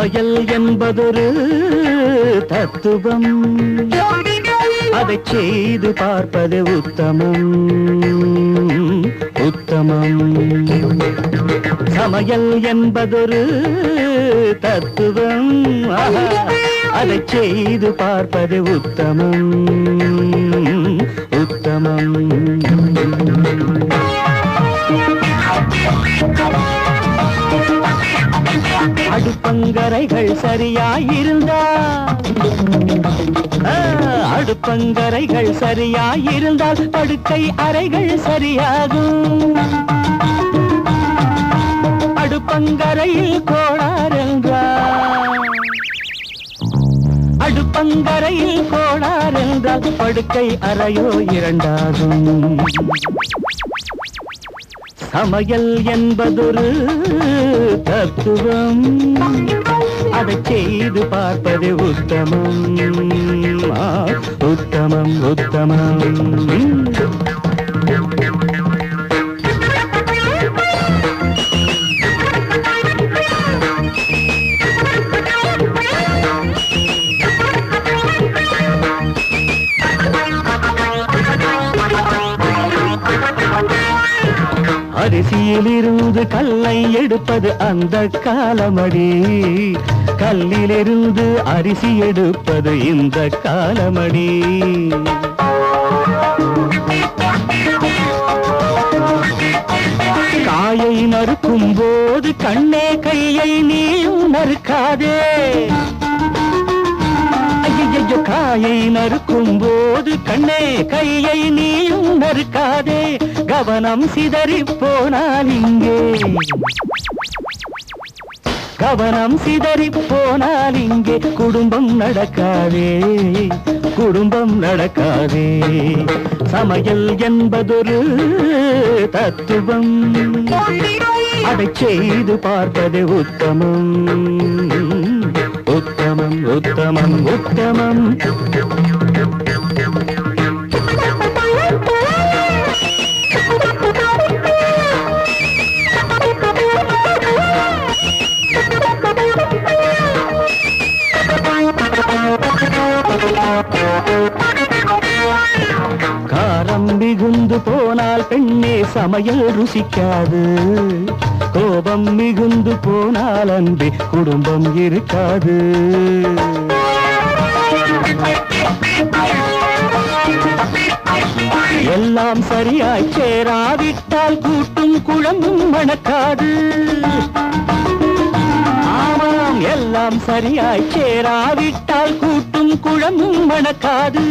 சமையல் என்பதொரு தத்துவம், அதை செய்து பார்ப்பது உத்தமம். உத்தமம். சமையல் என்பதொரு தத்துவம், அதை செய்து பார்ப்பது உத்தமம். உத்தமம். அடுப்பங்கரைகள் சரியாயிருந்தால், அடுப்பங்கரைகள் சரியாயிருந்தால் படுக்கை அறைகள் சரியாகும். அடுப்பங்கரையில் கோளாறென்றால், அடுப்பங்கரையில் கோளாறென்றால் படுக்கை அறையோ இரண்டாகும். சமையல் என்பதொரு தத்துவம், அதை செய்து பார்ப்பது உத்தமம். உத்தமம். உத்தமம். அரிசியிலிருந்து கல்லை எடுப்பது அந்த காலமடி, கல்லிலிருந்து அரிசி எடுப்பது இந்த காலமடி. காயை நறுக்கும் போது கண்ணே கையை நீயும் நறுக்காதே. ஐயோ, காயை நறுக்கும் போது கண்ணே கையை நீயும் நறுக்காதே. கவனம் சிதறி போனால் இங்கே, கவனம் சிதறி போனால் இங்கே குடும்பம் நடக்காதே. குடும்பம் நடக்காதே. சமையல் என்பதொரு தத்துவம், அதை செய்து பார்ப்பது உத்தமம். உத்தமம். உத்தமம். உத்தமம். காரம் மிகுந்து போனால் பெண்ணே சமையல் ருசிக்காது. கோபம் மிகுந்து போனால் அன்பே குடும்பம் இருக்காது. எல்லாம் சரியாய் சேராவிட்டால் கூட்டும் குழம்பும் மணக்காது. ஆமாம், எல்லாம் சரியாய் சேராவிட்டால் கூட்டும் குழம்பும் மணக்காது.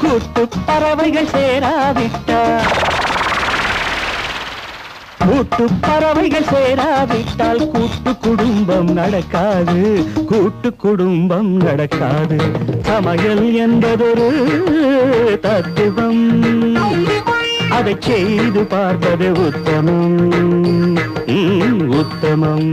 கூட்டு பறவைகள் சேராவிட்டால், கூட்டு பறவைகள் சேராவிட்டால் கூட்டு குடும்பம் நடக்காது. கூட்டு குடும்பம் நடக்காது. சமையல் என்பதொரு தத்துவம், அதை செய்து பார்ப்பது உத்தமம். உத்தமம்.